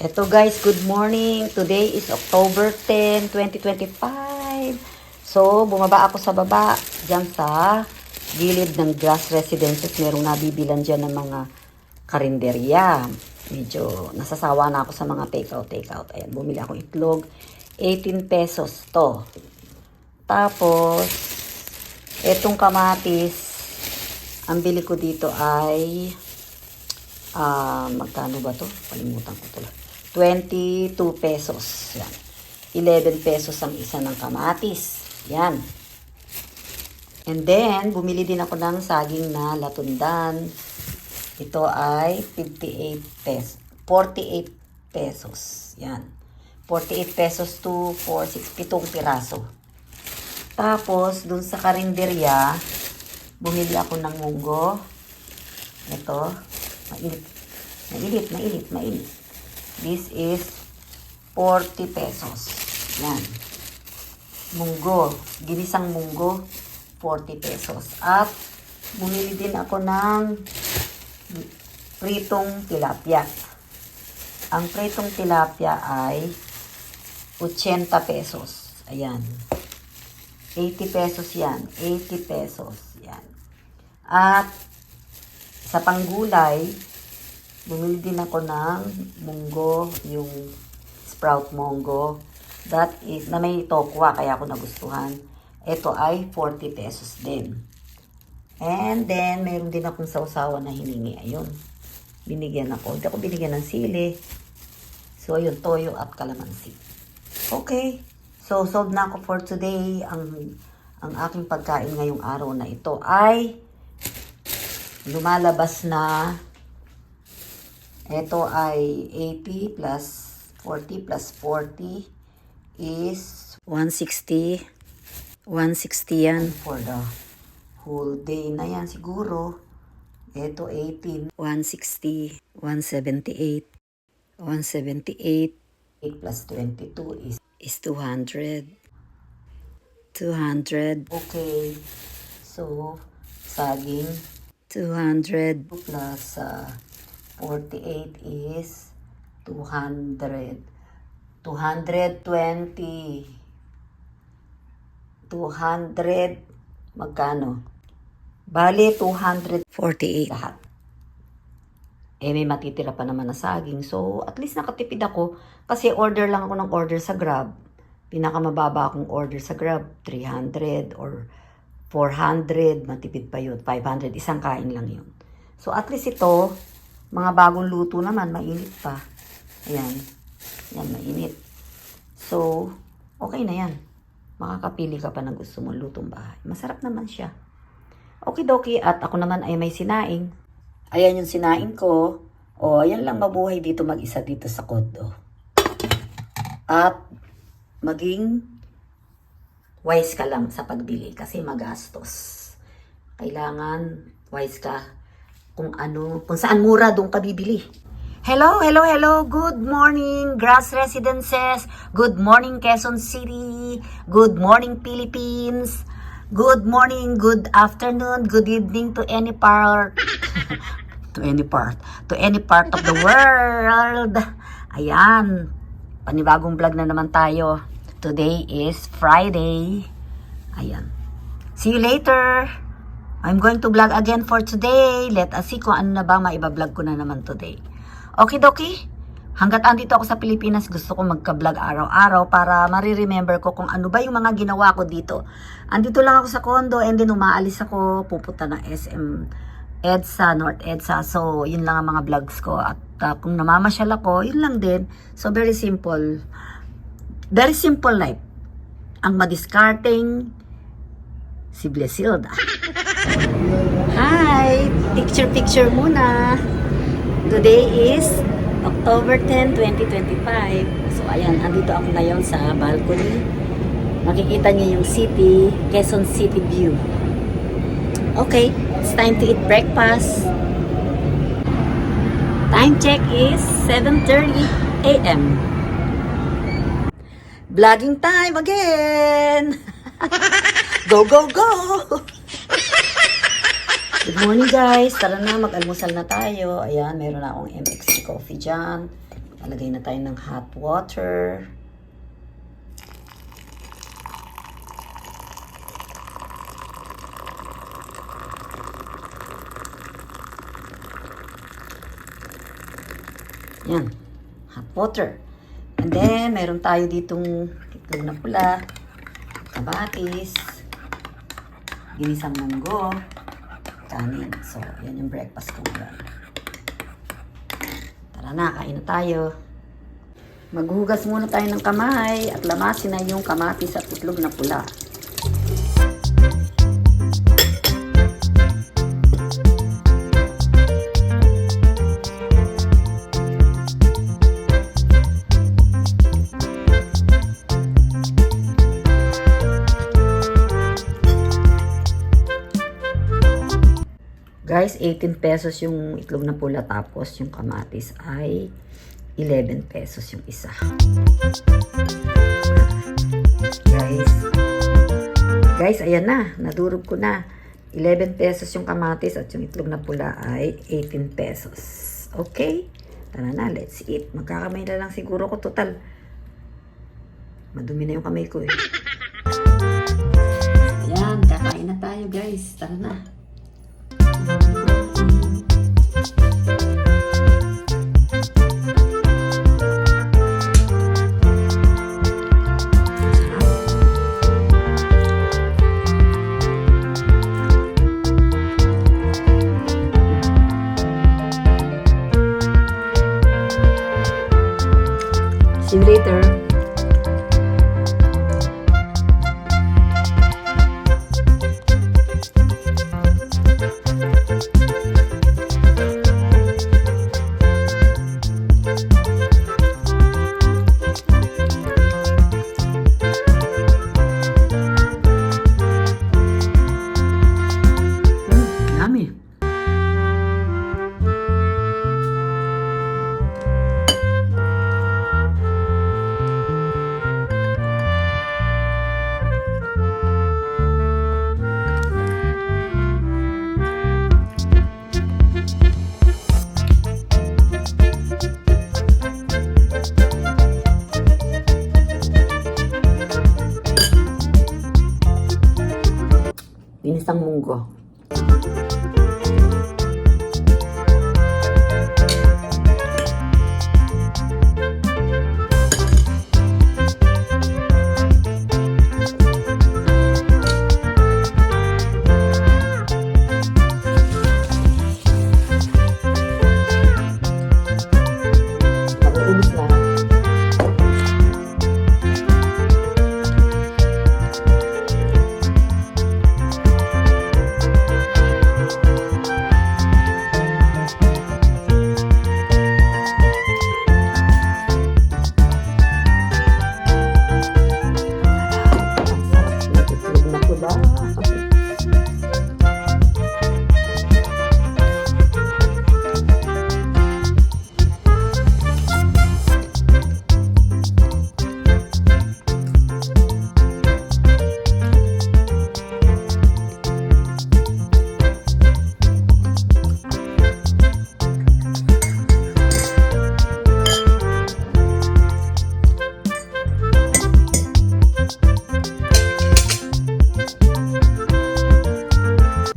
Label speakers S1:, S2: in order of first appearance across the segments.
S1: Eto guys, good morning. Today is October 10, 2025. So, bumaba ako sa baba, dyan sa gilid ng Grass Residences. Merong nabibilan dyan ng mga karinderya. Medyo nasasawa na ako sa mga take-out. Ayan, bumili akong itlog. 18 pesos to. Tapos, etong kamatis, ang bili ko dito ay, magkano ba to? Kalimutan ko to. 22 pesos. Yan. 11 pesos ang isa ng kamatis. Yan. And then, bumili din ako ng saging na latundan. Ito ay 58 pesos. 48 pesos. Yan. 48 pesos to 7 piraso. Tapos, dun sa karinderya, bumili ako ng munggo. Ito. Mainit. This is 40 pesos. Yan. Munggo. Ginisang munggo. 40 pesos. At bumili din ako ng pritong tilapia. Ang pritong tilapia ay 80 pesos. Ayan. 80 pesos yan. 80 pesos. Yan. At sa panggulay, bumili din ako ng munggo, yung sprout munggo. That is, na may tokwa, kaya ako nagustuhan. Ito ay 40 pesos din. And then, meron din akong sausawan na hiningi. Ayun. Binigyan ako. Hindi ako binigyan ng sili. So, ayun, toyo at kalamansi. Okay. So, solved na ako for today. Ang aking pagkain ngayong araw na ito ay lumalabas na ito ay 80 plus 40 plus 40 is 160. 160 yan for the whole day na yan siguro. Ito 18. 160. 178. 178. 8 plus 22 is 200. 200. Okay. So, saging 200 plus 48 is 200. 220. 200. Magkano? Bali, 248 lahat. May matitira pa naman na saging. So, at least nakatipid ako. Kasi order lang ako ng order sa Grab. Pinakamababa akong order sa Grab, 300 or 400. Matipid pa yun. 500. Isang kain lang yun. So, at least ito, mga bagong luto naman, mainit pa. Ayan. Yan, mainit. So, okay na yan. Makakapili ka pa ng gusto mong lutong bahay. Masarap naman siya. Okidoki, at ako naman ay may sinaing. Ayan yung sinaing ko. O, ayan lang mabuhay dito mag-isa dito sa kondo. At, maging wise ka lang sa pagbili kasi magastos. Kailangan wise ka kung saan mura doon ka bibili. Hello. Good morning, Grass Residences. Good morning, Quezon City. Good morning, Philippines. Good morning, good afternoon, good evening to any part. to any part of the world. Ayan. Panibagong vlog na naman tayo. Today is Friday. Ayan. See you later. I'm going to vlog again for today. Let us see kung ano na ba maiba-vlog ko na naman today. Okidoki. Hanggat andito ako sa Pilipinas, gusto ko magka-vlog araw-araw para mariremember ko kung ano ba yung mga ginawa ko dito. Andito lang ako sa condo and then umaalis ako, pupunta ng SM EDSA, North EDSA. So, yun lang ang mga vlogs ko. At kung namamasyal ako, yun lang din. So, very simple. Very simple life. Ang madiscarding si Blesilda. Hi! Picture muna. Today is October 10, 2025. So, ayan, andito ako ngayon sa balcony. Makikita niyo yung city, Quezon City view. Okay, it's time to eat breakfast. Time check is 7:30 a.m. Vlogging time again! Go! Good morning guys! Tara na, mag-almusal na tayo. Ayan, meron na akong MX coffee dyan. Lalagay na tayo ng hot water. Yan, hot water. And then, meron tayo ditong itlog na pula, kamatis, ginisang munggo, kanin. So, yan yung breakfast ko ngayon. Tara na, kain na tayo. Maghugas muna tayo ng kamay at lamasin na yung kamatis at itlog na pula. Guys, 18 pesos yung itlog na pula, tapos yung kamatis ay 11 pesos yung isa. Guys, ayan na. Nadurog ko na. 11 pesos yung kamatis at yung itlog na pula ay 18 pesos. Okay? Tara na, let's eat. Magkakamay na lang siguro ko. Total, madumi na yung kamay ko eh. Ayan, kakain na tayo guys. Tara na. See you later. Yummy. Ginisang munggo. Mauubos na.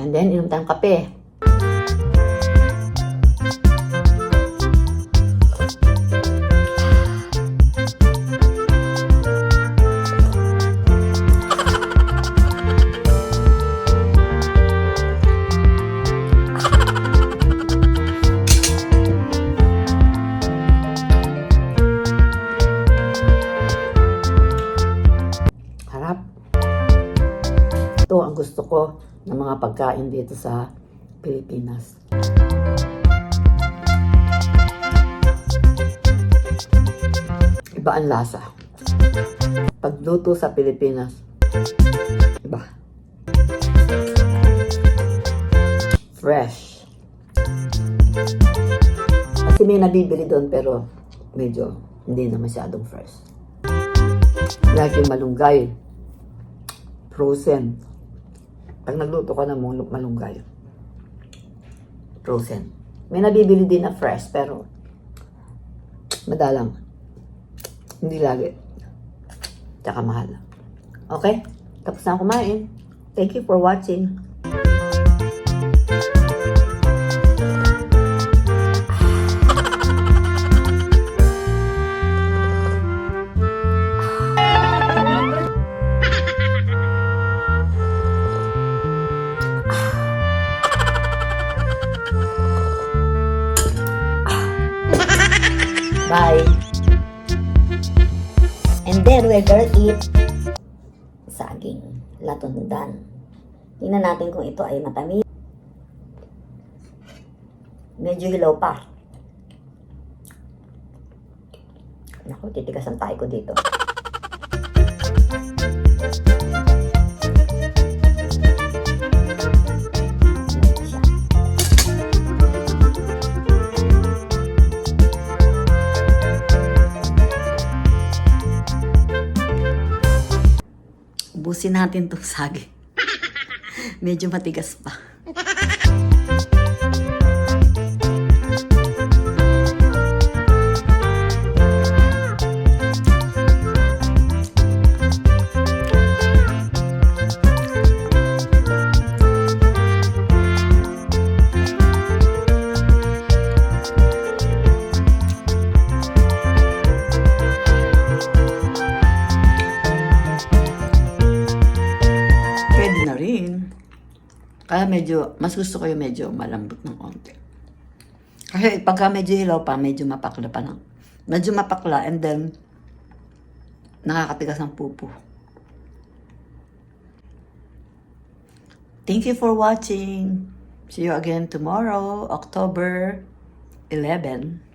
S1: And then, inom tayong kape. Harap. Ito ang gusto ko ng mga pagkain dito sa Pilipinas. Iba ang lasa. Pagluto sa Pilipinas, iba. Fresh. Kasi may nabibili doon pero medyo hindi na masyadong fresh. Like yung malunggay, frozen. Pag nagluto ka ng malunggay, frozen. May nabibili din na fresh, pero Madalang. Hindi lagi. Tsaka mahal. Okay? Tapos na ako kumain. Thank you for watching. Bye. And then we're gonna eat saging latundan. Tingnan natin kung ito ay matamis. Medyo hilaw pa. Naku, titigas ang tayo ko dito. Ubusin natin itong saging. Medyo matigas pa. Pwede na rin. Kaya medyo, mas gusto ko yung medyo malambot ng konti. Kasi pagka medyo hilaw pa, medyo mapakla pa ng. Medyo mapakla and then, nakakatigas ng pupo. Thank you for watching. See you again tomorrow, October 11.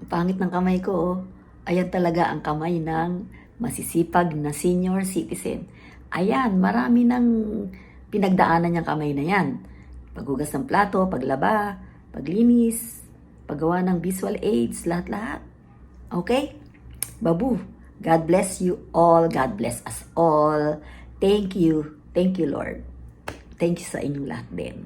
S1: Pangit ng kamay ko, oh. Ayan talaga ang kamay ng masisipag na senior citizen. Ayan, marami ng pinagdaanan niyang kamay na yan. Paghugas ng plato, paglaba, paglinis, paggawa ng visual aids, lahat-lahat. Okay? Babu, God bless you all. God bless us all. Thank you. Thank you, Lord. Thank you sa inyong lahat din.